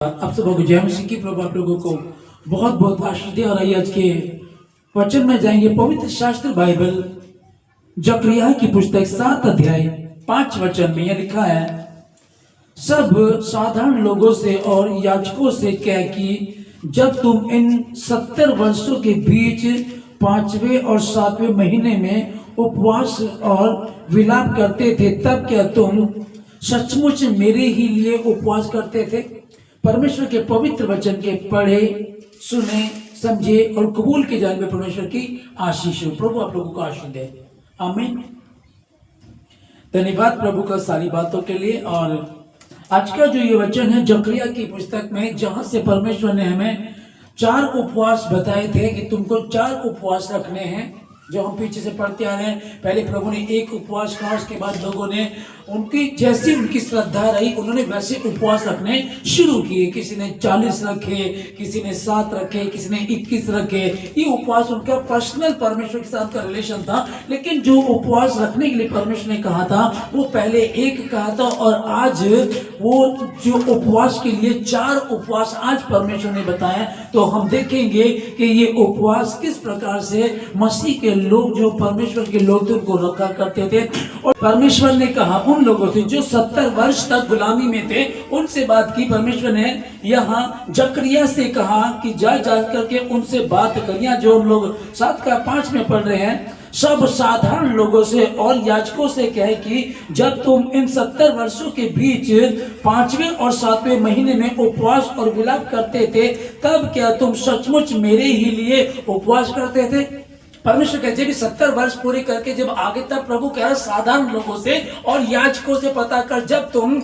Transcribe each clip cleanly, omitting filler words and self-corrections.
आप सबों को जय मसीह की। प्रभु आप लोगों को बहुत बहुत आशीष दे। और आइए आज के वचन में जाएंगे। पवित्र शास्त्र बाइबल जकरिया की पुस्तक 7 अध्याय 5 वचन में यह लिखा है, सब साधारण लोगों से और याजकों से कह कि जब तुम इन 70 वर्षों के बीच 5वें और 7वें महीने में उपवास और विलाप करते थे, तब क्या तुम सचमुच मेरे ही लिए उपवास करते थे? परमेश्वर के पवित्र वचन के पढ़े, सुने, समझे और कबूल के जाने में परमेश्वर की आशीष हो। प्रभु आप लोगों को आशीष दे। आमीन। धन्यवाद प्रभु का सारी बातों के लिए। और आज का जो ये वचन है जकरिया की पुस्तक में, जहां से परमेश्वर ने हमें 4 उपवास बताए थे कि तुमको 4 उपवास रखने हैं, जो हम पीछे से पढ़ते आ रहे हैं। पहले प्रभु ने 1 उपवास कहा, उसके बाद लोगों ने उनकी जैसी उनकी श्रद्धा रही उन्होंने वैसे उपवास रखने शुरू किए। किसी ने 40 रखे, किसी ने 7 रखे, किसी ने 21 रखे। ये उपवास उनका पर्सनल परमेश्वर के साथ का रिलेशन था। लेकिन जो उपवास रखने के लिए परमेश्वर ने कहा था वो पहले 1 कहा था, और आज वो जो उपवास के लिए 4 उपवास आज परमेश्वर ने बताया। तो हम देखेंगे कि ये उपवास किस प्रकार से मसीह के लोग, जो परमेश्वर के लोग थे, उनको रखा करते थे। और परमेश्वर ने कहा उन लोगों से जो 70 वर्ष तक गुलामी में थे, उनसे बात की। परमेश्वर ने यहाँ जकरिया से कहा कि जा करके उनसे बात करिए। जो हम लोग 7 का 5 में पढ़ रहे हैं, सब साधारण लोगों से और याजकों से कहे कि जब तुम इन 70 वर्षों के बीच 5वें और 7वें महीने में उपवास और विलाप करते थे, तब क्या तुम सचमुच मेरे ही लिए उपवास करते थे? परमेश्वर कहते हैं कि 70 वर्ष पूरे करके जब आगे तक प्रभु कह रहा साधारण लोगों से और याजकों से पता कर, जब तुम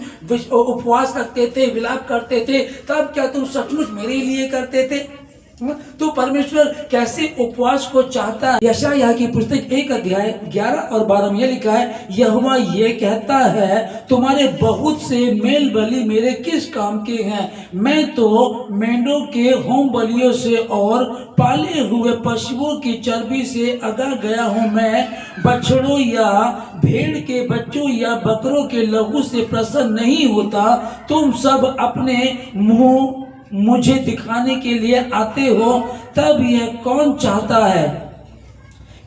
उपवास रखते थे, विलाप करते थे, तब क्या तुम सचमुच मेरे लिए करते थे? तो परमेश्वर कैसे उपवास को चाहता है। यशायाह की पुस्तक 1 अध्याय 11 और 12 में लिखा है, यहोवा ये कहता है, तुम्हारे बहुत से मेल बलि मेरे किस काम के हैं? मैं तो मेंढों के होम बलियों से और पाले हुए पशुओं की चर्बी से अगा गया हूँ। मैं बछड़ों या भेड़ के बच्चों या बकरों के लहू से प्रसन्न नहीं होता। तुम सब अपने मुंह मुझे दिखाने के लिए आते हो, तब यह कौन चाहता है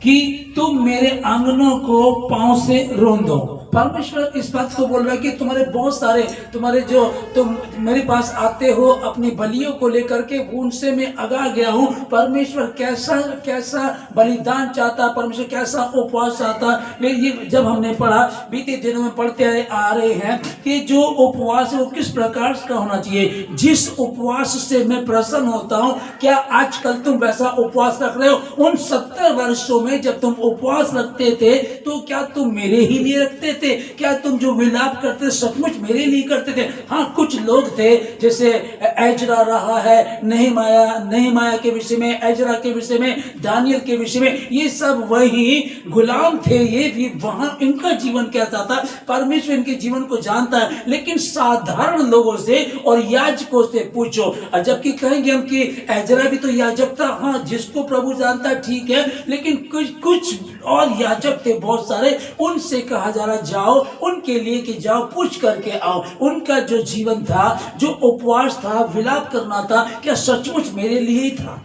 कि तुम मेरे आंगनों को पांव से रौंदो? परमेश्वर इस बात को बोल रहा है कि तुम्हारे बहुत सारे, तुम्हारे जो तुम मेरे पास आते हो अपनी बलियों को लेकर के, उनसे मैं अगा गया हूँ। परमेश्वर कैसा कैसा बलिदान चाहता, परमेश्वर कैसा उपवास चाहता। ये जब हमने पढ़ा, बीते दिनों में पढ़ते आ रहे हैं कि जो उपवास है वो किस प्रकार का होना चाहिए। जिस उपवास से मैं प्रसन्न होता हूँ, क्या आजकल तुम वैसा उपवास रख रहे हो? उन 70 वर्षों में जब तुम उपवास रखते थे, तो क्या तुम मेरे ही लिए रखते थे? क्या तुम जो विलाप करते सचमुच मेरे लिए करते थे? हाँ, कुछ लोग थे, जैसे एजरा रहा है, नehemiah के विषय में, एजरा के विषय में, दानियल के विषय में, ये सब वही गुलाम थे। ये भी वहां इनका जीवन कैसा था, परमेश्वर इनके जीवन को जानता है। लेकिन साधारण लोगों से और याजकों से पूछो। और जबकि कहेंगे हम कि एजरा भी तो याजक था, हाँ, जिसको प्रभु जानता है, ठीक है। लेकिन कुछ और याजक थे बहुत सारे, उनसे कहा जा रहा जाओ उनके लिए कि जाओ पूछ करके आओ, उनका जो जीवन था, जो उपवास था, विलाप करना था, क्या सचमुच मेरे लिए ही था?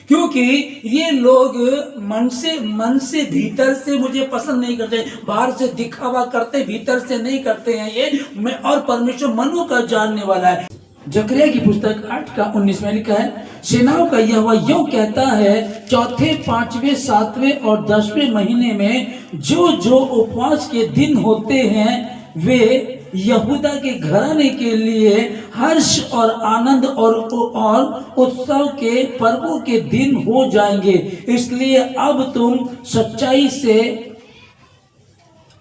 क्योंकि ये लोग मन से भीतर से मुझे पसंद नहीं करते, बाहर से दिखावा करते, भीतर से नहीं करते हैं ये। मैं और परमेश्वर मनों का जानने वाला है। जकरिया की पुस्तक 8 का 19 में लिखा है, सेनाओं का यहोवा यूं कहता है, चौथे, 5वें, 7वें और 10वें महीने में जो उपवास के दिन होते हैं, वे यहूदा के घराने के लिए हर्ष और आनंद और उत्सव के पर्वों के दिन हो जाएंगे। इसलिए अब तुम सच्चाई से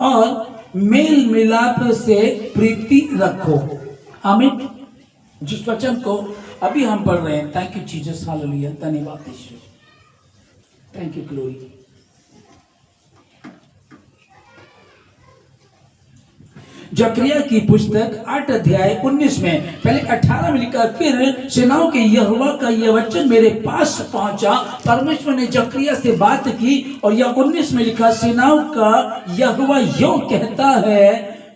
और मेल मिलाप से प्रीति रखो। आमीन। जिस वचन को अभी हम पढ़ रहे हैं, थैंक यू जीसस, हालेलुया, धन्यवाद ईश्वर, थैंक यू ग्लोरी। जकरिया की पुस्तक 8 अध्याय 19 में पहले 18 में लिखा, फिर सेनाओं के यहोवा का यह वचन मेरे पास पहुंचा। परमेश्वर ने जकरिया से बात की और यह 19 में लिखा, सेनाओं का यहोवा यूं कहता है,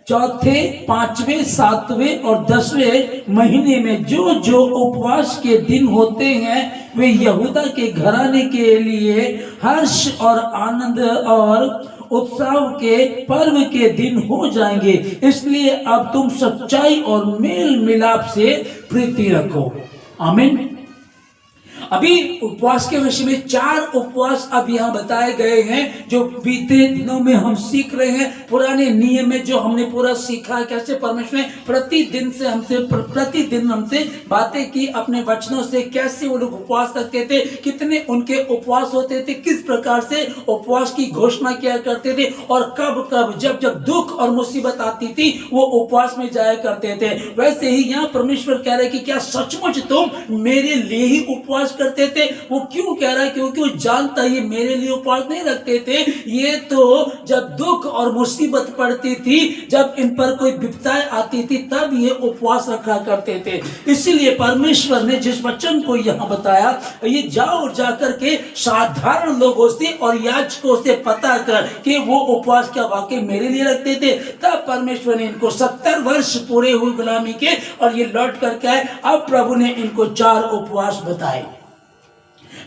चौथे, पांचवें, सातवें और 10वें महीने में जो जो उपवास के दिन होते हैं वे यहूदा के घराने के लिए हर्ष और आनंद और उत्सव के पर्व के दिन हो जाएंगे। इसलिए अब तुम सच्चाई और मेल मिलाप से प्रीति रखो। आमीन। अभी उपवास के विषय में 4 उपवास अब यहाँ बताए गए हैं जो बीते दिनों में हम सीख रहे हैं। पुराने नियम में जो हमने पूरा सीखा, कैसे परमेश्वर ने प्रतिदिन हमसे बातें की अपने वचनों से, कैसे वो लोग उपवास रखते थे, कितने उनके उपवास होते थे, किस प्रकार से उपवास की घोषणा किया करते थे और कब कब जब जब दुख और मुसीबत आती थी वो उपवास में जाया करते थे। वैसे ही यहाँ परमेश्वर कह रहे कि क्या सचमुच तुम मेरे लिए ही उपवास करते थे? वो क्यों कह रहा है? क्योंकि वो जानता है ये मेरे लिए उपवास नहीं रखते थे, ये तो जब दुख और मुसीबत पड़ती थी, जब इन पर कोई विपदाएं आती थी, तब ये उपवास रखा करते थे। इसीलिए परमेश्वर ने जिस वचन को यहाँ बताया, ये जाओ और जाकर के साधारण लोगों से और याजकों से पता कर कि वो उपवास क्या वाकई मेरे लिए रखते थे। तब परमेश्वर ने इनको 70 वर्ष पूरे हुए गुलामी के और ये लौट करके आए। अब प्रभु ने इनको 4 उपवास बताए।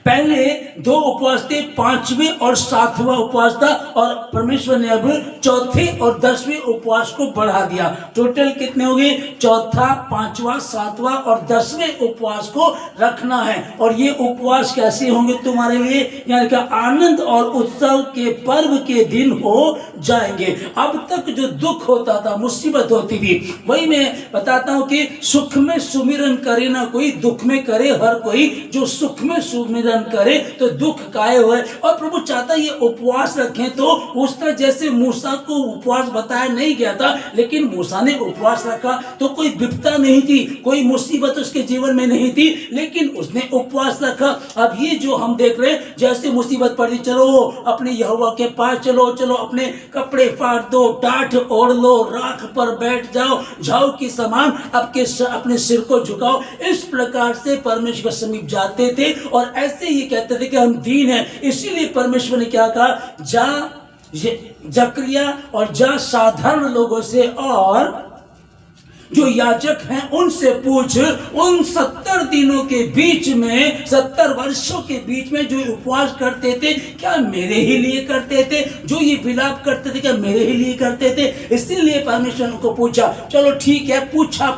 पहले 2 उपवास थे, 5वें और 7वां उपवास था और परमेश्वर ने अब चौथे और 10वें उपवास को बढ़ा दिया। टोटल कितने हो गए? चौथा, 5वां, 7वां और 10वें उपवास को रखना है। और ये उपवास कैसे होंगे तुम्हारे लिए? यानी कि आनंद और उत्सव के पर्व के दिन हो जाएंगे। अब तक जो दुख होता था, मुसीबत होती थी, वही मैं बताता हूं कि सुख में सुमिरन करे ना कोई, दुख में करे हर कोई। जो सुख में सुमिरन करे तो दुख काहे हुए। और प्रभु चाहता ये उपवास रखें। तो उस तरह जैसे मूसा को उपवास बताया नहीं गया था, लेकिन मूसा ने उपवास रखा तो कोई विपदा नहीं थी, कोई मुसीबत उसके जीवन में नहीं थी, लेकिन उसने उपवास रखा। अब ये जो हम देख रहे हैं, जैसे मुसीबत पड़ी, चलो अपने यहोवा के पास चलो, चलो अपने कपड़े फाड़ दो, टाट ओढ़ लो, राख पर बैठ जाओ, झाऊ की समान अपने सिर को झुकाओ। इस प्रकार से परमेश्वर के समीप जाते थे और ऐसे ये कहते थे कि हम दीन हैं। इसीलिए परमेश्वर ने क्या कहा? जा जकरिया और जा साधारण लोगों से और जो याजक हैं उनसे पूछ, उन 70 दिनों के बीच में, 70 वर्षों के बीच में जो उपवास करते थे, क्या मेरे ही लिए करते थे? जो ये विलाप करते थे, क्या मेरे ही लिए करते थे? इसीलिए परमेश्वर ने उनको पूछा। चलो ठीक है,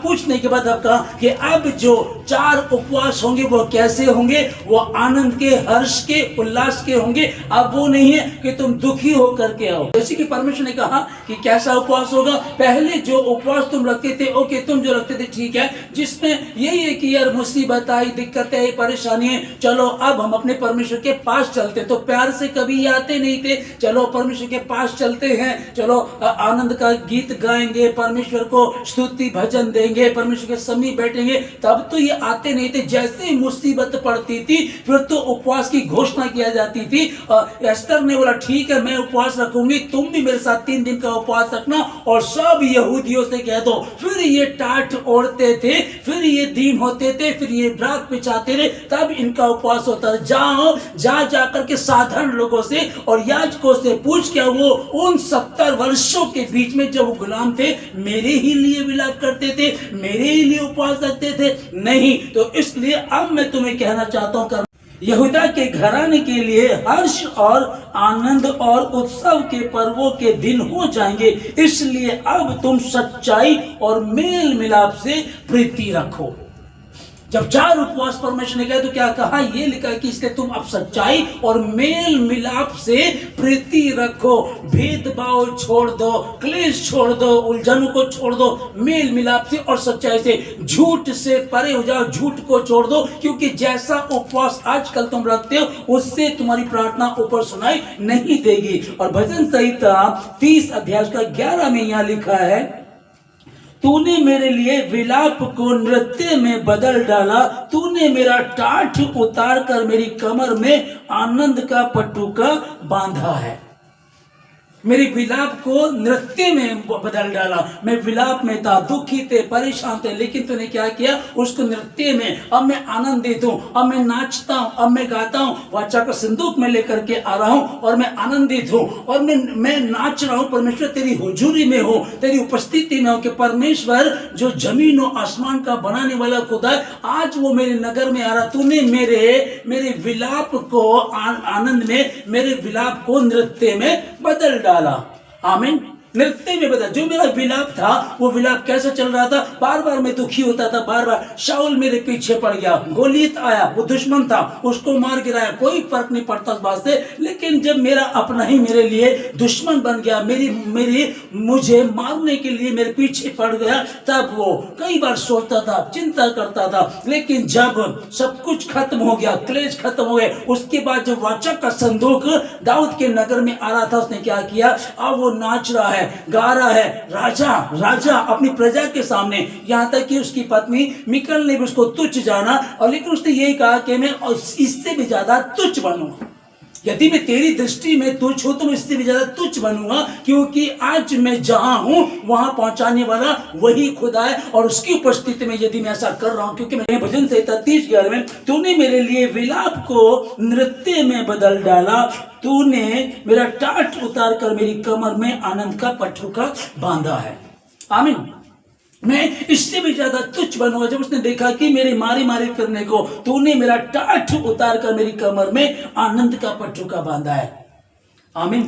पूछने के बाद अब कहा कि अब जो 4 उपवास होंगे वो कैसे होंगे? वो आनंद के, हर्ष के, उल्लास के होंगे। अब वो नहीं है कि तुम दुखी होकर के आओ। जैसे कि परमेश्वर ने कहा कि कैसा उपवास होगा। पहले जो उपवास तुम रखते थे, ओके, तुम जो रखते थे ठीक है, जिसमें यही है कि यार मुसीबत आई, दिक्कतें आई, परेशानी है, चलो अब हम अपने परमेश्वर के पास चलते। तो प्यार से कभी आते नहीं थे, चलो परमेश्वर के पास चलते हैं, चलो आनंद का गीत गाएंगे, परमेश्वर को स्तुति भजन देंगे, परमेश्वर के समीप बैठेंगे। तब तो ये आते नहीं थे। जैसे ही मुसीबत पड़ती थी फिर तो उपवास की घोषणा किया जाती थी। एस्तर ने बोला ठीक है, मैं उपवास रखूंगी, तुम भी मेरे साथ 3 दिन का उपवास रखना और सब यहूदियों से कह दो। फिर ये टाट ओढ़ते थे, फिर ये दीन होते थे, फिर ये राख बिछाते थे, तब इनका उपवास होता था। जाओ, जा करके साधारण लोगों से और याजकों से पूछ, क्या वो उन 70 वर्षों के बीच में जब वो गुलाम थे मेरे ही लिए विलाप करते थे, मेरे ही लिए उपवास रखते थे? नहीं। तो इसलिए अब मैं तुम्हें कहना चाहता हूं, यहूदा के घराने के लिए हर्ष और आनंद और उत्सव के पर्वों के दिन हो जाएंगे। इसलिए अब तुम सच्चाई और मेल मिलाप से प्रीति रखो। जब 4 उपवास परमेश्वर ने कहा तो क्या कहा? ये लिखा कि इसलिए तुम अब सच्चाई और मेल मिलाप से प्रीति रखो। भेदभाव छोड़ दो, क्लेश छोड़ दो, उलझनों को छोड़ दो, मेल मिलाप से और सच्चाई से, झूठ से परे हो जाओ, झूठ को छोड़ दो। क्योंकि जैसा उपवास आजकल तुम रखते हो उससे तुम्हारी प्रार्थना ऊपर सुनाई नहीं देगी। और भजन संहिता 30 अध्याय का 11 में यहां लिखा है, तूने मेरे लिए विलाप को नृत्य में बदल डाला, तूने मेरा टाट उतार कर मेरी कमर में आनंद का पटुका बांधा है। मेरे विलाप को नृत्य में बदल डाला। मैं विलाप में था, दुखी थे, परेशान थे, लेकिन तूने क्या किया, उसको नृत्य में। अब मैं आनंदित हूँ, अब मैं नाचता हूँ, अब मैं गाता हूँ, वाचा का संदूक में लेकर के आ रहा हूँ और मैं आनंदित हूँ और मैं नाच रहा हूँ। परमेश्वर तेरी हुजूरी में हो, तेरी उपस्थिति में हो कि परमेश्वर जो जमीन और आसमान का बनाने वाला खुदा है, आज वो मेरे नगर में आ रहा। तूने मेरे विलाप को आनंद में, मेरे विलाप को नृत्य में बदल डाला। आमीन। नृत्य में बदल। जो मेरा विलाप था, वो विलाप कैसा चल रहा था, बार बार मैं दुखी होता था, बार बार शाऊल मेरे पीछे पड़ गया, गोलियत आया, वो दुश्मन था, उसको मार गिराया, कोई फर्क नहीं पड़ता उस बात से। लेकिन जब मेरा अपना ही मेरे लिए दुश्मन बन गया, मुझे मारने के लिए मेरे पीछे पड़ गया, तब वो कई बार सोचता था, चिंता करता था। लेकिन जब सब कुछ खत्म हो गया, क्लेश खत्म हो गए, उसके बाद जब वाचा का संदूक दाऊद के नगर में आ रहा था, उसने क्या किया, अब वो नाच रहा है, गा रहा है, राजा अपनी प्रजा के सामने। यहां तक कि उसकी पत्नी मिकल ने भी उसको तुच्छ जाना, और लेकिन उसने यही कहा कि मैं इससे भी ज्यादा तुच्छ बनूंगा। यदि मैं तेरी दृष्टि में तुच्छ हूं तो मैं इससे भी ज्यादा तुच्छ बनूंगा, क्योंकि आज मैं जहां हूं वहां पहुंचाने वाला वही खुदा है। और उसकी उपस्थिति में यदि मैं ऐसा कर रहा हूं, क्योंकि मैंने भजन संहिता 30:11 में, तूने मेरे लिए विलाप को नृत्य में बदल डाला, तूने मेरा टाट उतार कर मेरी कमर में आनंद का पटरुका बांधा है। आमीन। मैं इससे भी ज्यादा तुच्छ बनूंगा। जब उसने देखा कि मेरे मारे फिरने को तूने मेरा टाट उतार कर मेरी कमर में आनंद का पटरुका बांधा है। आमीन।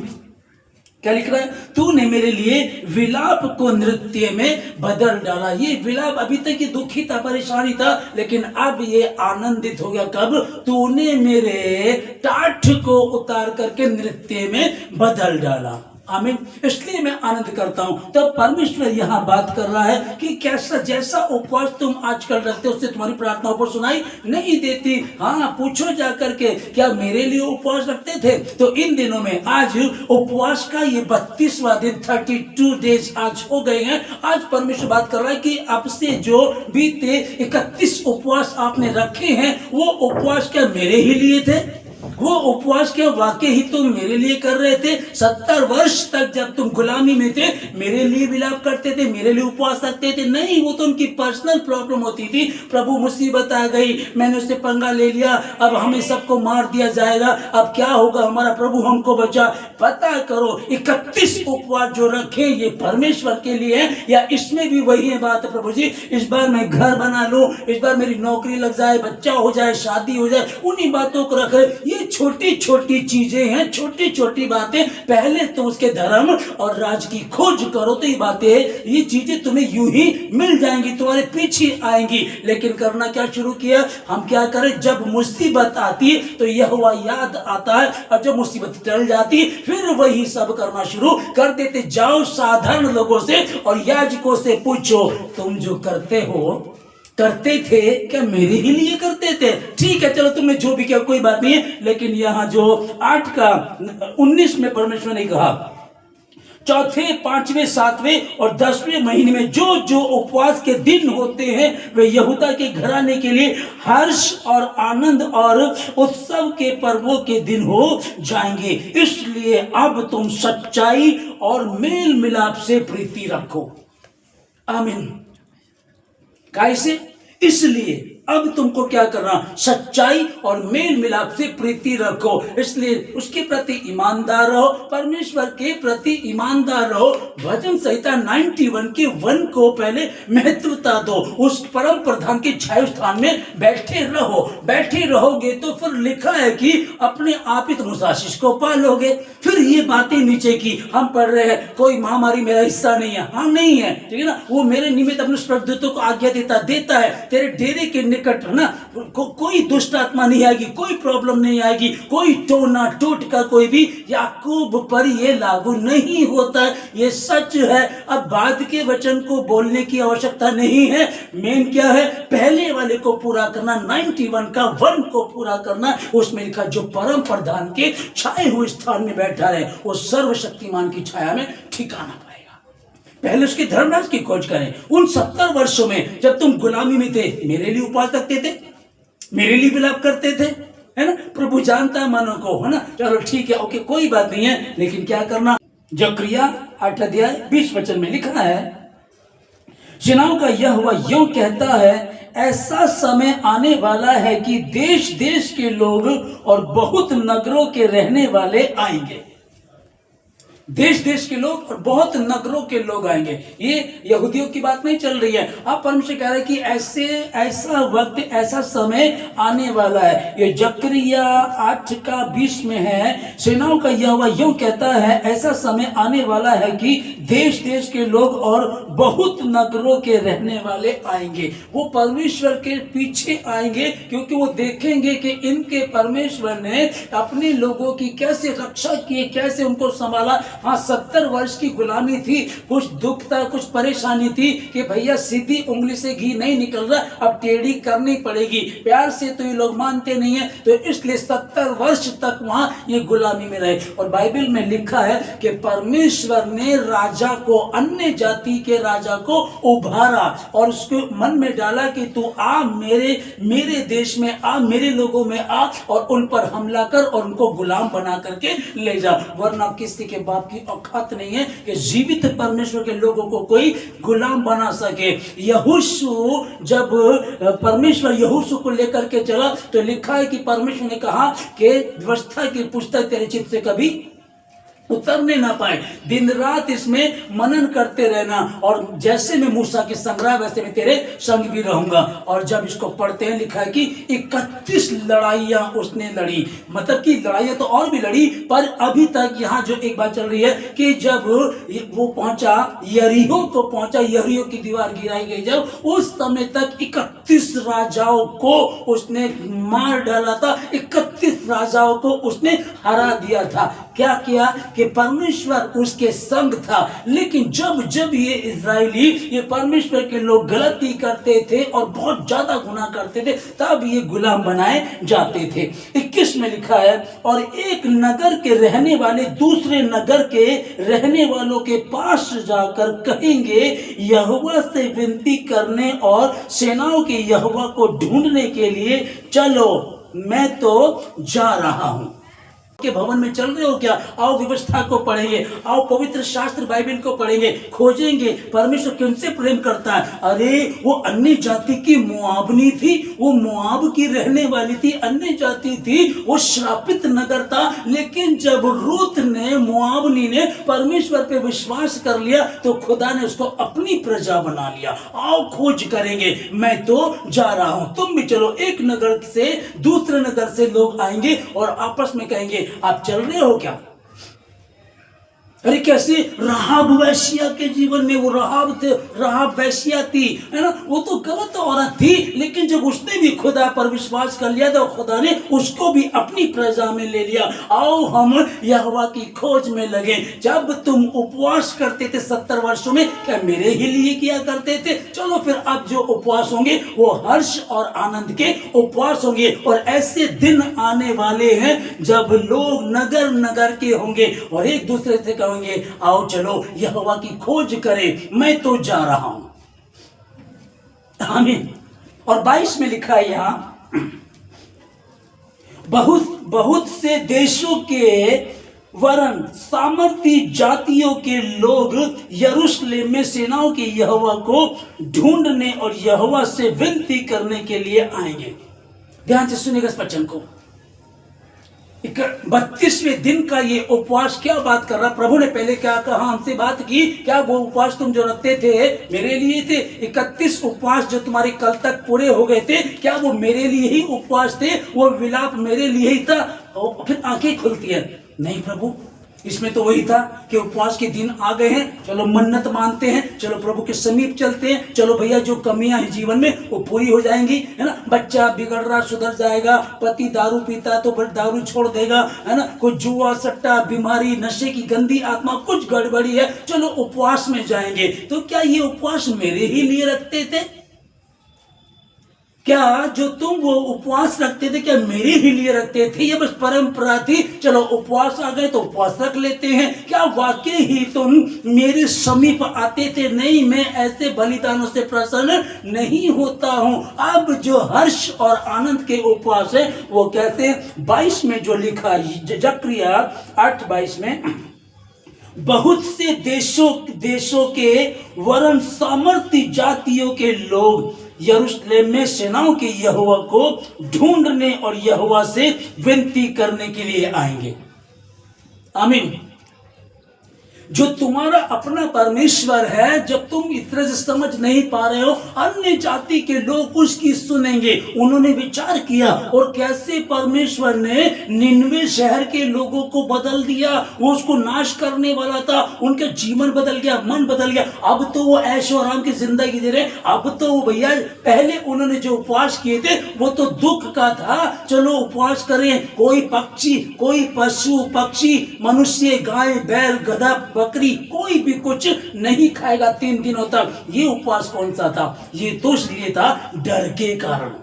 क्या लिख रहा है, तूने मेरे लिए विलाप को नृत्य में बदल डाला। ये विलाप अभी तक ये दुखी था, परेशानी था, लेकिन अब ये आनंदित हो गया। कब, तूने मेरे टाट को उतार करके नृत्य में बदल डाला। आमीन। इसलिए मैं आनंद करता हूं। तो परमेश्वर यहां बात कर रहा है कि कैसा, जैसा उपवास तुम आजकल रखते हो उससे तुम्हारी प्रार्थनाओं पर सुनाई नहीं देती। हाँ, पूछो जाकर के, क्या मेरे लिए उपवास रखते थे? तो इन दिनों में आज उपवास का ये 32वां दिन, 32 डेज आज हो गए हैं। आज परमेश्वर बात कर रहा है कि अब से जो बीते 31 उपवास आपने रखे हैं, वो उपवास क्या मेरे ही लिए थे? वो उपवास क्या वाकई ही तुम मेरे लिए कर रहे थे? 70 वर्ष तक जब तुम गुलामी में थे, मेरे लिए विलाप करते थे, मेरे लिए उपवास रखते थे? नहीं, वो तो उनकी पर्सनल प्रॉब्लम होती थी। प्रभु मुसीबत आ गई, मैंने उससे पंगा ले लिया, अब हमें सबको मार दिया जाएगा, अब क्या होगा हमारा, प्रभु हमको बचा। पता करो, 31 उपवास जो रखे ये परमेश्वर के लिए है, या इसमें भी वही है बात, प्रभु जी इस बार मैं घर बना लूं, इस बार मेरी नौकरी लग जाए, बच्चा हो जाए, शादी हो जाए, उन्हीं बातों को रख रहे। ये छोटी छोटी चीजें हैं, छोटी छोटी बातें। पहले तो उसके धर्म और राज की खोज करो, तो ये बातें, ये चीजें तुम्हें यूं ही मिल जाएंगी, तुम्हारे पीछे आएंगी। लेकिन करना क्या शुरू किया, हम क्या करें, जब मुसीबत आती तो यहोवा याद आता है, और जब मुसीबत टल जाती फिर वही सब करना शुरू कर देते। जाओ साधारण लोगों से और याजकों से पूछो, तुम जो करते थे क्या मेरे ही लिए करते थे? ठीक है, चलो तुमने जो भी किया कोई बात नहीं है। लेकिन यहां जो 8:19 में परमेश्वर ने कहा, चौथे, 5वें, 7वें और 10वें महीने में जो जो उपवास के दिन होते हैं, वे यहूदा के घराने के लिए हर्ष और आनंद और उत्सव के पर्वों के दिन हो जाएंगे। इसलिए अब तुम सच्चाई और मेल मिलाप से प्रीति रखो। आमीन। कैसे? इसलिए अब तुमको क्या करना, सच्चाई और मेल मिलाप से प्रीति रखो। इसलिए उसके प्रति ईमानदार रहो, परमेश्वर के प्रति ईमानदार रहो। भजन संहिता 91 के 1 को पहले महत्वता दो। उस परम प्रधान के छाया स्थान में बैठे रहोगे तो फिर लिखा है कि अपने आप ही तुम उस आशीष को पालोगे। फिर ये बातें नीचे की हम पढ़ रहे हैं, कोई महामारी मेरा हिस्सा नहीं है। हाँ, नहीं है, ठीक है ना। वो मेरे निमित्त अपने स्वर्गदूतों को आज्ञा देता है, तेरे डेरे के निकट, है ना, कोई दुष्ट आत्मा नहीं आएगी, कोई प्रॉब्लम नहीं आएगी, कोई टोना टोट का कोई भी याकूब पर ये लागू नहीं होता है। ये सच है। अब बाद के वचन को बोलने की आवश्यकता नहीं है। मेन क्या है, पहले वाले को पूरा करना, 91 का 1 को पूरा करना। उसमें लिखा, जो परम प्रधान के छाए हुए स्थान में बैठा है वो सर्वशक्तिमान की छाया में ठिकाना पाएगा। पहले उसके धर्मराज की खोज करें। उन 70 वर्षों में जब तुम गुलामी में थे, मेरे लिए उपवास रखते थे, मेरे लिए विलाप करते थे, है ना। प्रभु जानता है मनों को, है ना। चलो ठीक है, ओके, कोई बात नहीं है। लेकिन क्या करना, जकरिया 8 अध्याय 20 वचन में लिखा है, सेनाओं का यहोवा यूं कहता है, ऐसा समय आने वाला है कि देश देश के लोग और बहुत नगरों के रहने वाले आएंगे। देश देश के लोग और बहुत नगरों के लोग आएंगे। ये यहूदियों की बात नहीं चल रही है। आप परमेश्वर कह रहे हैं कि ऐसा वक्त, ऐसा समय आने वाला है। ये जकरिया 8:20 में है, सेनाओं का यहोवा यूं कहता है, ऐसा समय आने वाला है कि देश देश के लोग और बहुत नगरों के रहने वाले आएंगे। वो परमेश्वर के पीछे आएंगे क्योंकि वो देखेंगे कि इनके परमेश्वर ने अपने लोगों की कैसे रक्षा की, कैसे उनको संभाला। हाँ, 70 वर्ष की गुलामी थी, कुछ दुख था, कुछ परेशानी थी कि भैया सीधी उंगली से घी नहीं निकल रहा, अब टेढ़ी करनी पड़ेगी। प्यार से तो ये लोग मानते नहीं है, तो इसलिए 70 वर्ष तक वहां ये गुलामी में रहे। और बाइबल में लिखा है कि परमेश्वर ने राजा को, अन्य जाति के राजा को उभारा और उसके मन में डाला कि तू आ, मेरे देश में आ, मेरे लोगों में आ और उन पर हमला कर और उनको गुलाम बना करके ले जा। वरना किसी के बाप की औकात नहीं है कि जीवित परमेश्वर के लोगों को कोई गुलाम बना सके। यहोशू, जब परमेश्वर यहोशू को लेकर के चला तो लिखा है कि परमेश्वर ने कहा कि व्यवस्था की पुस्तक तेरे चित्त से कभी उतरने ना पाए, दिन रात इसमें मनन करते रहना, और जैसे मैं मूसा के संग रहा वैसे मैं तेरे संग भी रहूंगा। और जब इसको पढ़ते हैं, लिखा है कि 31 लड़ाइयां उसने लड़ी। मतलब कि लड़ाइयां तो और भी लड़ी, पर अभी तक यहाँ जो एक बात चल रही है कि जब वो पहुंचा यरीहो को पहुंचा, यरीहो की दीवार गिराई गई, जब उस समय तक 31 राजाओं को उसने मार डाला था, 31 राजाओं को उसने हरा दिया था। क्या किया कि परमेश्वर उसके संग था। लेकिन जब जब ये इजरायली, ये परमेश्वर के लोग गलती करते थे और बहुत ज्यादा गुनाह करते थे, तब ये गुलाम बनाए जाते थे। 21 में लिखा है, और एक नगर के रहने वाले दूसरे नगर के रहने वालों के पास जाकर कहेंगे, यहोवा से विनती करने और सेनाओं के यहोवा को ढूंढने के लिए चलो, मैं तो जा रहा हूं। के भवन में चल रहे हो क्या? आओ व्यवस्था को पढ़ेंगे, आओ पवित्र शास्त्र बाइबल को पढ़ेंगे, खोजेंगे परमेश्वर किनसे प्रेम करता है। अरे वो अन्य जाति की मोआबनी थी, वो मोआब की रहने वाली थी, अन्य जाति थी, वो श्रापित नगर था। लेकिन जब रूत ने, मोआबनी ने परमेश्वर पे विश्वास कर लिया तो खुदा ने उसको अपनी प्रजा बना लिया। आओ खोज करेंगे, मैं तो जा रहा हूं, तुम भी चलो। एक नगर से दूसरे नगर से लोग आएंगे और आपस में कहेंगे, आप चल रहे हो क्या? अरे कैसे राहाब वैश्या के जीवन में, वो राहाब वैश्या थी, है ना, वो तो गलत औरत थी, लेकिन जब उसने भी खुदा पर विश्वास कर लिया तो खुदा ने उसको भी अपनी प्रजा में ले लिया। आओ हम यहोवा की खोज में लगे। जब तुम उपवास करते थे 70 वर्षों में, क्या मेरे ही लिए किया करते थे? चलो फिर अब जो उपवास होंगे वो हर्ष और आनंद के उपवास होंगे। और ऐसे दिन आने वाले हैं जब लोग नगर नगर के होंगे और एक दूसरे से कहेंगे, आओ चलो यहोवा की खोज करें, मैं तो जा रहा हूं। आमीन। और 22 में लिखा है यहां, बहुत से देशों के वरन सामर्थी जातियों के लोग यरूशलेम में सेनाओं के यहोवा को ढूंढने और यहोवा से विनती करने के लिए आएंगे। ध्यान से सुनिएगा इस वचन को। 32वें दिन का ये उपवास क्या बात कर रहा? प्रभु ने पहले क्या कहा, हमसे बात की, क्या वो उपवास तुम जो रखते थे मेरे लिए थे? 31 उपवास जो तुम्हारे कल तक पूरे हो गए थे, क्या वो मेरे लिए ही उपवास थे? वो विलाप मेरे लिए ही था? और फिर आंखें खुलती है, नहीं प्रभु, इसमें तो वही था कि उपवास के दिन आ गए हैं, चलो मन्नत मानते हैं, चलो प्रभु के समीप चलते हैं, चलो भैया जो कमियां हैं जीवन में वो पूरी हो जाएंगी, है ना। बच्चा बिगड़ रहा सुधर जाएगा, पति दारू पीता तो दारू छोड़ देगा, है ना, कुछ जुआ सट्टा बीमारी नशे की गंदी आत्मा कुछ गड़बड़ी है, चलो उपवास में जाएंगे। तो क्या ये उपवास मेरे ही लिए रखते थे? क्या जो तुम वो उपवास रखते थे क्या मेरे ही लिए रखते थे? ये बस परंपरा थी, चलो उपवास आ गए तो उपवास रख लेते हैं। क्या वाकई ही तुम मेरे समीप आते थे? नहीं, मैं ऐसे बलिदानों से प्रसन्न नहीं होता हूं। अब जो हर्ष और आनंद के उपवास है वो कहते हैं 22 में जो लिखा है, जकरिया 8:22 में, बहुत से देशों के वरन सामर्थ्य जातियों के लोग यरूशलेम में सेनाओं के यहोवा को ढूंढने और यहोवा से विनती करने के लिए आएंगे। आमीन। जो तुम्हारा अपना परमेश्वर है, जब तुम इस तरह से समझ नहीं पा रहे हो, अन्य जाति के लोग उसकी सुनेंगे। उन्होंने विचार किया और कैसे परमेश्वर ने निनवे शहर के लोगों को बदल दिया। वो उसको नाश करने वाला था, उनका जीवन बदल गया, मन बदल गया। अब तो वो ऐशो आराम की जिंदगी जी रहे। अब तो वो भैया, पहले उन्होंने जो उपवास किए थे वो तो दुख का था, चलो उपवास करें। कोई पक्षी, कोई पशु पक्षी, मनुष्य, गाय बैल गधा बकरी, कोई भी कुछ नहीं खाएगा 3 दिनों तक। ये उपवास कौन सा था? ये तो इसलिए था डर के कारण।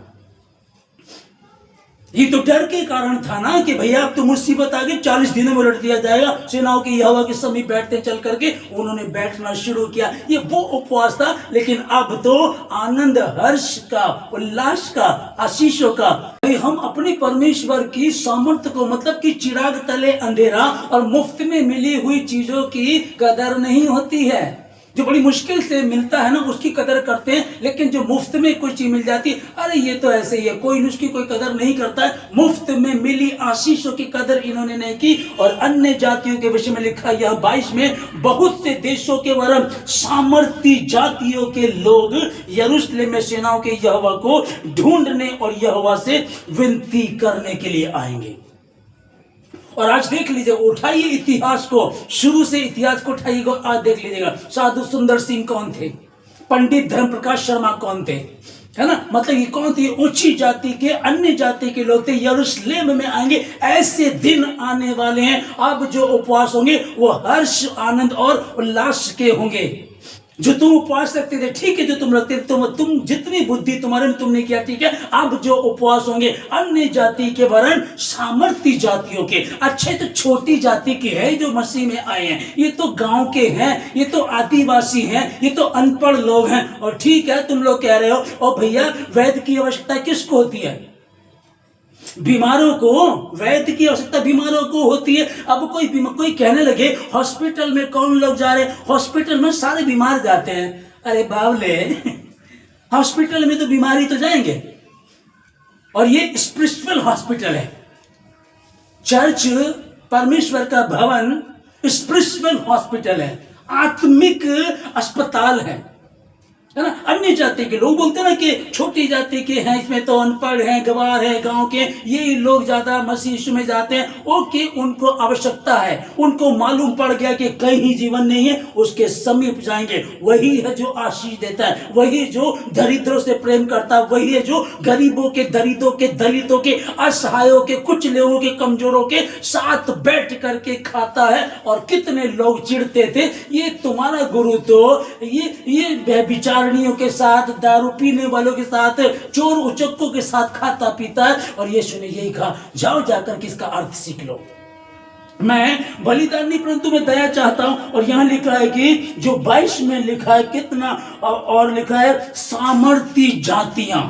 ये तो डर के कारण था ना कि भैया अब तो मुसीबत आ गई, 40 दिनों में उलट दिया जाएगा। सेनाओं के यहोवा के समीप बैठते चल करके उन्होंने बैठना शुरू किया। ये वो उपवास था। लेकिन अब तो आनंद, हर्ष का, उल्लास का, आशीषों का। हम अपने परमेश्वर की सामर्थ्य को, मतलब कि चिराग तले अंधेरा और मुफ्त में मिली हुई चीजों की कदर नहीं होती है। जो बड़ी मुश्किल से मिलता है ना, उसकी कदर करते हैं। लेकिन जो मुफ्त में कोई चीज मिल जाती है, अरे ये तो ऐसे ही है, कोई उसकी कोई कदर नहीं करता है। मुफ्त में मिली आशीषों की कदर इन्होंने नहीं की। और अन्य जातियों के विषय में लिखा यह 22 में, बहुत से देशों के वरन सामर्थी जातियों के लोग यरूशलेम में सेनाओं के यहोवा को ढूंढने और यहोवा से विनती करने के लिए आएंगे। और आज देख लीजिए, उठाइए इतिहास को, शुरू से इतिहास को उठाइएगा, आज देख लीजिएगा। साधु सुंदर सिंह कौन थे? पंडित धर्म प्रकाश शर्मा कौन थे? है ना, मतलब ये कौन थे? ऊंची जाति के, अन्य जाति के लोग थे। यरूशलेम में आएंगे। ऐसे दिन आने वाले हैं, अब जो उपवास होंगे वो हर्ष, आनंद और उल्लास के होंगे। जो तुम उपवास रखते थे, ठीक है, जो तुम रखते थे, तुम जितनी बुद्धि तुम्हारे में तुमने किया, ठीक है। अब जो उपवास होंगे अन्य जाति के वरन सामर्थ्य जातियों के। अच्छे तो छोटी जाति के हैं जो मसीह में आए हैं, ये तो गांव के हैं, ये तो आदिवासी हैं, ये तो अनपढ़ लोग हैं। और ठीक है, तुम लोग कह रहे हो, और भैया वैद्य की आवश्यकता किसको होती है? बीमारों को। वैद्य की आवश्यकता बीमारों को होती है। अब कोई कहने लगे हॉस्पिटल में कौन लोग जा रहे हैं? हॉस्पिटल में सारे बीमार जाते हैं। अरे बावले, हॉस्पिटल में तो बीमारी तो जाएंगे। और ये स्पिरिचुअल हॉस्पिटल है। चर्च, परमेश्वर का भवन स्पिरिचुअल हॉस्पिटल है, आत्मिक अस्पताल है ना। अन्य जाति के लोग बोलते हैं ना कि छोटी जाति के हैं, इसमें तो अनपढ़ हैं, गवार हैं, गांव के, ये लोग ज्यादा मसीह यीशु में जाते हैं। ओके, उनको आवश्यकता है, उनको मालूम पड़ गया कि कहीं जीवन नहीं है, उसके समीप जाएंगे। वही है जो आशीष देता है, वही जो दरिद्रों से प्रेम करता है, वही है जो गरीबों के, दरिद्रों के, दलितों के, असहायों के, कुछ लोगों के, कमजोरों के साथ बैठ करके खाता है। और कितने लोग चिढ़ते थे, ये तुम्हारा गुरु तो ये विचार के साथ, दारू पीने वालों के साथ, चोर उचक्कों के साथ खाता पीता है। और यीशु ने यही कहा, जाओ जाकर के इसका अर्थ सीख लो। मैं बलिदान नहीं, परंतु मैं दया चाहता हूं। और यहां लिखा है कि जो 22 में लिखा है, कितना और लिखा है, सामर्थी जातियां,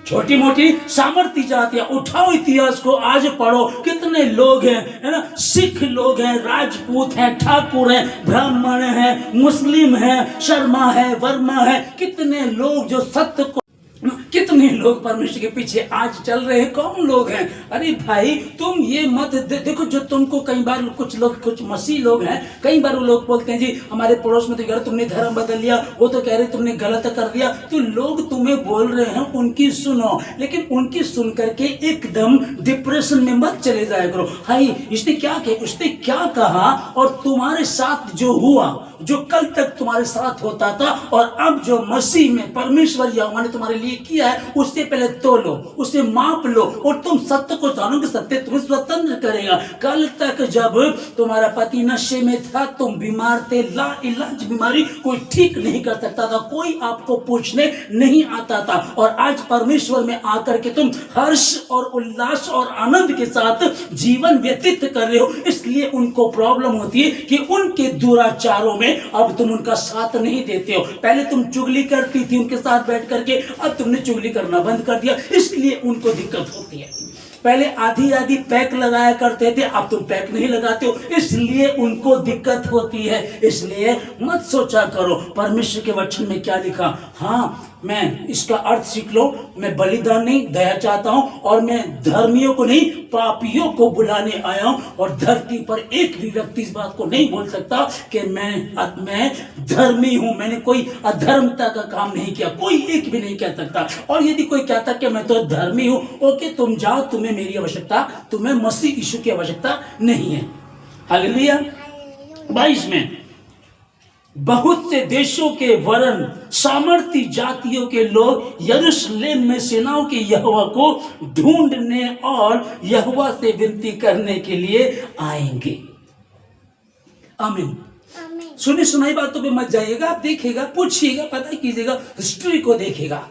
छोटी मोटी सामर्थ्य जातियां। उठाओ इतिहास को, आज पढ़ो, कितने लोग हैं, है ना। सिख लोग हैं, राजपूत हैं, ठाकुर हैं, ब्राह्मण हैं, मुस्लिम हैं, शर्मा है, वर्मा है, कितने लोग जो सत्य को, कितने लोग परमेश्वर के पीछे आज चल रहे हैं। कौन लोग हैं? अरे भाई, तुम ये मत देखो, जो तुमको कई बार कुछ लोग, कुछ मसीह लोग हैं, कई बार वो लोग बोलते हैं, जी हमारे पड़ोस में तो यार तुमने धर्म बदल लिया, वो तो कह रहे तुमने गलत कर दिया। तो लोग तुम्हें बोल रहे हैं, उनकी सुनो, लेकिन उनकी सुन करके एकदम डिप्रेशन में मत चले जाया करो। हाय, इसने क्या किया, उसने क्या कहा, और तुम्हारे साथ जो हुआ, जो कल तक तुम्हारे साथ होता था, और अब जो मसीह में परमेश्वर यहोवा ने तुम्हारे लिए किया है, उससे पहले तोलो, उसे माप लो, और तुम सत्य को जानोगे, सत्य तुम्हें स्वतंत्र करेगा। कल तक जब तुम्हारा पति नशे में था, तुम बीमार थे, ला इलाज बीमारी, कोई ठीक नहीं कर सकता था, कोई आपको पूछने नहीं आता था, और आज परमेश्वर में आकर के तुम हर्ष और उल्लास और आनंद के साथ जीवन व्यतीत कर रहे हो। इसलिए उनको प्रॉब्लम होती है कि उनके दुराचारों में अब तुम उनका साथ नहीं देते हो। पहले तुम चुगली करती थी उनके साथ बैठ करके, अब तुमने चुगली करना बंद कर दिया, इसलिए उनको दिक्कत होती है। पहले आधी आधी पैक लगाया करते थे, अब तुम पैक नहीं लगाते हो, इसलिए उनको दिक्कत होती है। इसलिए मत सोचा करो परमेश्वर के वचन में क्या लिखा। हाँ, मैं इसका अर्थ सीख लो, मैं बलिदान नहीं, दया चाहता हूं, और मैं धर्मियों को नहीं पापियों को बुलाने आया हूं। और धरती पर एक भी व्यक्ति इस बात को नहीं बोल सकता कि मैं धर्मी हूं, मैंने कोई अधर्मता का काम नहीं किया, कोई एक भी नहीं कह सकता। और यदि कोई कहता कि मैं तो धर्मी हूं, ओके तुम जाओ, तुम्हें मेरी आवश्यकता, तुम्हें मसीह यीशु की आवश्यकता नहीं है। हालेलुया। 22 में बहुत से देशों के वरन सामर्थी जातियों के लोग यरूशलेम में सेनाओं के यहोवा को ढूंढने और यहोवा से विनती करने के लिए आएंगे। आमीन। सुनी सुनाई बातों पे मत जाइएगा, आप देखिएगा, पूछिएगा, पता कीजिएगा, हिस्ट्री को देखिएगा,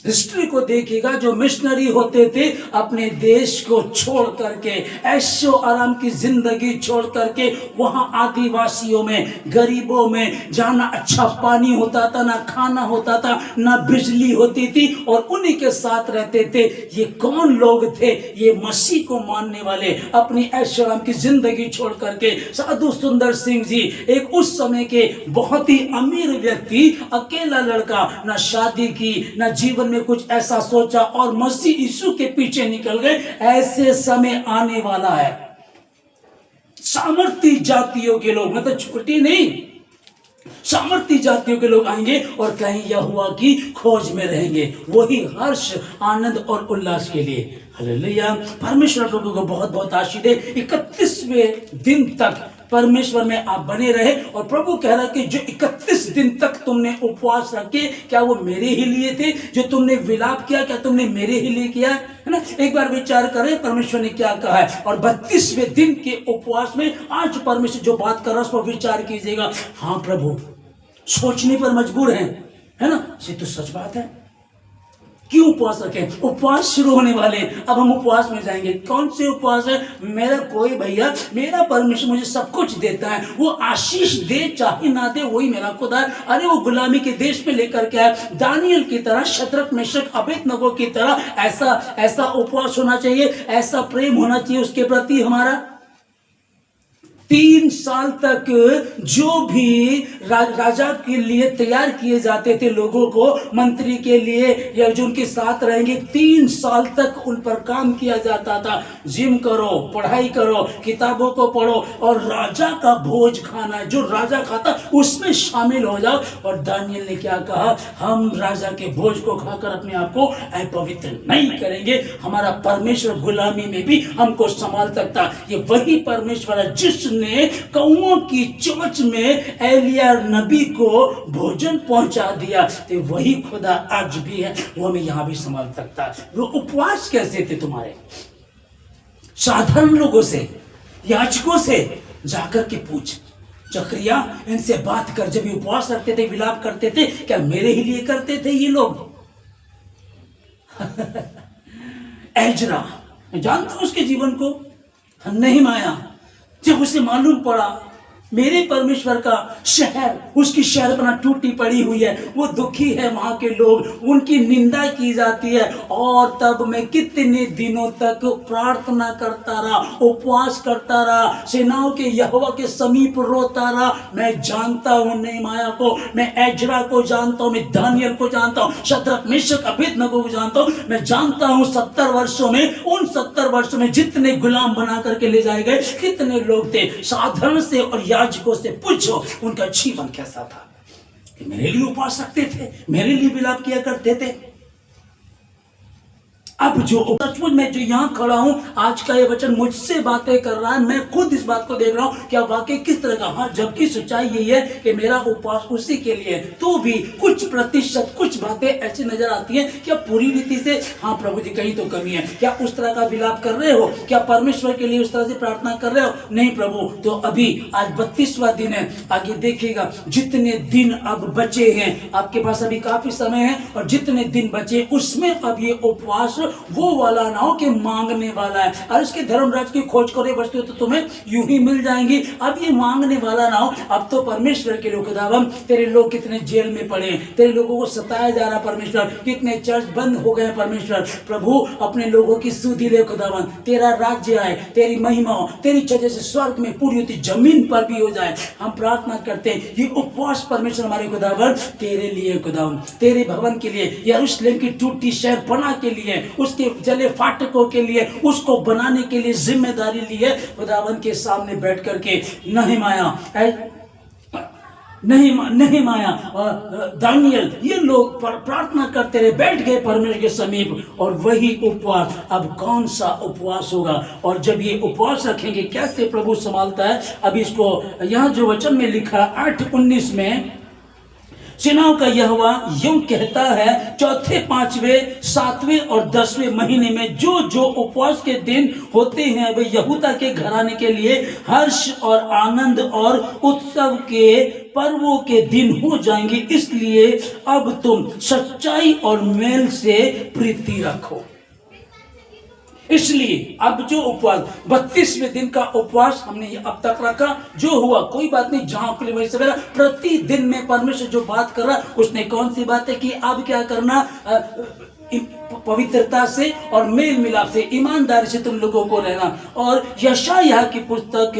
हिस्ट्री को देखिएगा। जो मिशनरी होते थे अपने देश को छोड़ करके, ऐशो आराम की जिंदगी छोड़ करके, वहां आदिवासियों में, गरीबों में, जहां ना अच्छा पानी होता था, ना खाना होता था, ना बिजली होती थी, और उन्हीं के साथ रहते थे। ये कौन लोग थे? ये मसीह को मानने वाले, अपनी ऐशो आराम की जिंदगी छोड़ करके। साधु सुंदर सिंह जी एक उस समय के बहुत ही अमीर व्यक्ति, अकेला लड़का, ना शादी की, ना जीवन में कुछ ऐसा सोचा, और मसीह यीशु के पीछे निकल गए। ऐसे समय आने वाला है, सामर्थी जातियों के लोग, मतलब छोटी नहीं, सामर्थी जातियों के लोग आएंगे और कहीं यहोवा की खोज में रहेंगे, वही हर्ष, आनंद और उल्लास के लिए। हालेलुया। परमेश्वर प्रभु को बहुत बहुत आशीष दे। 31वें दिन तक परमेश्वर में आप बने रहे, और प्रभु कह रहा है कि जो 31 दिन तक तुमने उपवास रखे, क्या वो मेरे ही लिए थे? जो तुमने विलाप किया, क्या तुमने मेरे ही लिए किया है ना? एक बार विचार करें परमेश्वर ने क्या कहा है। और 32वें दिन के उपवास में आज परमेश्वर जो बात कर रहा है उस पर विचार कीजिएगा। हाँ प्रभु, सोचने पर मजबूर है ना? ये तो सच बात है। क्यों उपवास रखें? उपवास शुरू होने वाले, अब हम उपवास में जाएंगे। कौन से उपवास है? मेरा कोई भैया, मेरा परमेश्वर मुझे सब कुछ देता है, वो आशीष दे चाहे ना दे, वही मेरा खुदा है। अरे वो गुलामी के देश में लेकर के आए, दानियल की तरह, शद्रक मेशक अबेदनगो की तरह। ऐसा उपवास होना चाहिए, ऐसा प्रेम होना चाहिए उसके प्रति हमारा। 3 साल तक जो भी राजा के लिए तैयार किए जाते थे लोगों को, मंत्री के लिए या जो उनके साथ रहेंगे, 3 साल तक उन पर काम किया जाता था। जिम करो, पढ़ाई करो, किताबों को पढ़ो, और राजा का भोज खाना, जो राजा खाता उसमें शामिल हो जाओ। और दानियल ने क्या कहा? हम राजा के भोज को खाकर अपने आप को अपवित्र नहीं करेंगे। हमारा परमेश्वर गुलामी में भी हमको संभाल सकता। ये वही परमेश्वर है जिसने कौओं की चोंच में एलिया नबी को भोजन पहुंचा दिया। तो वही खुदा आज भी है, वो हमें यहां भी संभाल सकता है। वो उपवास कैसे थे तुम्हारे? साधारण लोगों से, याजकों से जाकर के पूछ। जकरिया, इनसे बात कर। जब उपवास रखते थे, विलाप करते थे, क्या मेरे ही लिए करते थे ये लोग? एजरा, मैं जानता हूं उसके जीवन को। नहमीया, जब उसे मालूम पड़ा मेरे परमेश्वर का शहर, उसकी शहरपना टूटी पड़ी हुई है, वो दुखी है, वहां के लोग, उनकी निंदा की जाती है, और तब मैं कितने दिनों तक प्रार्थना करता रहा, उपवास करता रहा, सेनाओं के यहोवा के समीप रोता रहा। मैं जानता हूं नहमीया को, मैं एजरा को जानता हूं, मैं दानियल को जानता हूं, शद्रक मेशक अबेदनगो को जानता हूं। मैं जानता हूं 70 वर्षों में, उन 70 वर्षों में जितने गुलाम बना करके ले जाए गए, कितने लोग थे। साधारण से और याजकों से पूछो उनका जीवन कैसा था। मेरे लिए उपवास रखते थे, मेरे लिए विलाप किया करते थे। अब जो सचमुच में जो यहाँ खड़ा हूं, आज का ये वचन मुझसे बातें कर रहा है, मैं खुद इस बात को देख रहा हूं क्या वाकई किस तरह का। हाँ, जबकि सच्चाई यही है कि मेरा उपवास उसी के लिए है, तो भी कुछ प्रतिशत कुछ बातें ऐसी नजर आती हैं। क्या पूरी रीति से, हाँ प्रभु जी कहीं तो कमी है। क्या उस तरह का विलाप कर रहे हो? क्या परमेश्वर के लिए उस तरह से प्रार्थना कर रहे हो? नहीं प्रभु। तो अभी आज 32वां दिन है, आगे देखिएगा जितने दिन अब बचे हैं, आपके पास अभी काफी समय है, और जितने दिन बचे उसमें अब ये उपवास वो वाला ना हो कि मांगने वाला है। और इसके धर्म राज्य की खोज करो वस्तु तो तुम्हें यूं ही मिल जाएंगी। अब ये मांगने वाला ना हो। अब तो परमेश्वर के लोग खुदावन, तेरे लोग कितने जेल में पड़े हैं, तेरे लोगों को सताया जा रहा परमेश्वर, कितने चर्च बंद हो गए परमेश्वर। प्रभु अपने लोगों की सुधि ले खुदावन, तेरा राज्य आए, तेरी महिमा हो, तेरी इच्छा जैसे स्वर्ग में पूरी होती जमीन पर भी हो जाए। हम प्रार्थना करते हैं ये उपवास परमेश्वर हमारे खुदावन तेरे लिए खुदावन, तेरे भवन के लिए, यरूशलेम की टूटी शहर बना के लिए, उसके जले फाटकों के लिए, उसको बनाने के लिए जिम्मेदारी ली है। खुदावन के सामने बैठ करके नहमाया और दानियल ये लोग प्रार्थना करते रहे, बैठ गए परमेश्वर के समीप। और वही उपवास, अब कौन सा उपवास होगा, और जब ये उपवास रखेंगे कैसे प्रभु संभालता है। अब इसको यहाँ जो वचन में लिखा 8:19 में, सेनाओं का यहोवा यूं कहता है, चौथे, पांचवें, सातवें और 10वें महीने में जो जो उपवास के दिन होते हैं वे यहूदा के घराने के लिए हर्ष और आनंद और उत्सव के पर्वों के दिन हो जाएंगे। इसलिए अब तुम सच्चाई और मेल से प्रीति रखो। इसलिए अब जो उपवास 32वें दिन का उपवास हमने अब तक रखा, जो हुआ कोई बात नहीं, जहां के लिए वही सवेरा प्रतिदिन में परमेश्वर जो बात कर रहा उसने कौन सी बात है कि अब क्या करना, पवित्रता से और मेल मिलाप से, ईमानदारी से तुम लोगों को रहना। और यशायाह की पुस्तक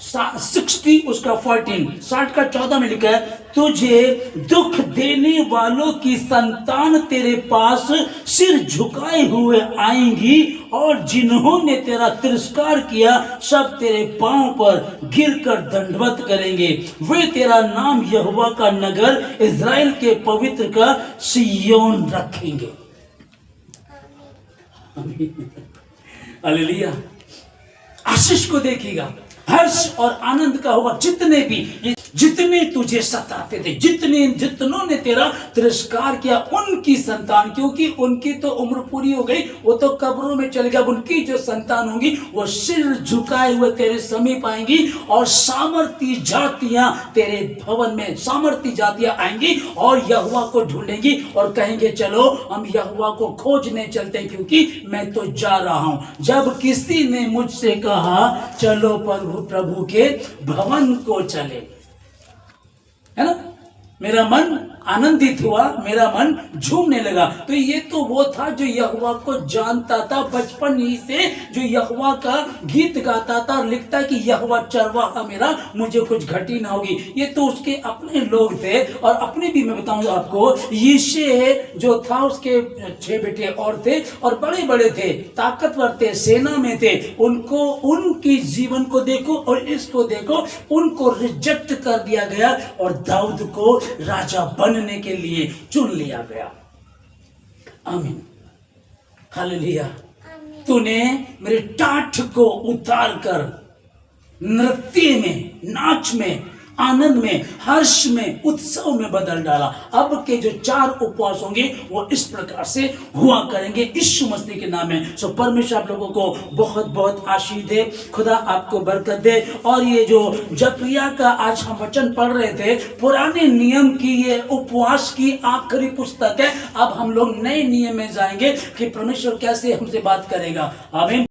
60 उसका 14, 60 का 14 में लिखा है, तुझे दुख देने वालों की संतान तेरे पास सिर झुकाए हुए आएंगी, और जिन्होंने तेरा तिरस्कार किया सब तेरे पांव पर गिरकर दंडवत करेंगे। वे तेरा नाम यहोवा का नगर, इज़राइल के पवित्र का सिय्योन रखेंगे। हालेलुया। आशीष को देखिएगा, हर्ष और आनंद का होगा। जितने तुझे सताते थे, जितनों ने तेरा तिरस्कार किया, उनकी संतान, क्योंकि उनकी तो उम्र पूरी हो गई, वो तो कब्रों में चले गए, उनकी जो संतान होंगी वो सिर झुकाए हुए तेरे समीप आएंगी। और सामर्थी जातियां तेरे भवन में, सामर्थी जातियां आएंगी और यहोवा को ढूंढेंगी और कहेंगे चलो हम यहोवा को खोजने चलते हैं, क्योंकि मैं तो जा रहा हूं। जब किसी ने मुझसे कहा चलो प्रभु के भवन को चले, है ना, मेरा मन आनंदित हुआ, मेरा मन झूमने लगा। तो ये तो वो था जो यहोवा को जानता था, बचपन ही से जो यहोवा का गीत गाता था, लिखता कि यहोवा चरवाहा मेरा, मुझे कुछ घटी ना होगी। ये तो उसके अपने लोग थे। और अपने भी मैं बताऊं आपको, यिशै जो था उसके 6 बेटे और थे, और बड़े बड़े थे, ताकतवर थे, सेना में थे। उनको, उनकी जीवन को देखो और इसको देखो, उनको रिजेक्ट कर दिया गया और दाऊद को राजा बनने के लिए चुन लिया गया। आमीन, हालेलुया। तूने मेरे टाठ को उतार कर नृत्य में, नाच में, आनंद में, हर्ष में, उत्सव में बदल डाला। अब के जो 4 उपवास होंगे वो इस प्रकार से हुआ करेंगे यीशु मसीह के नाम में। सो परमेश्वर आप लोगों को बहुत बहुत आशीष दे, खुदा आपको बरकत दे। और ये जो जकरिया का आज हम वचन पढ़ रहे थे, पुराने नियम की ये उपवास की आखिरी पुस्तक है। अब हम लोग नए नियम में जाएंगे कि परमेश्वर कैसे हमसे बात करेगा। आमीन।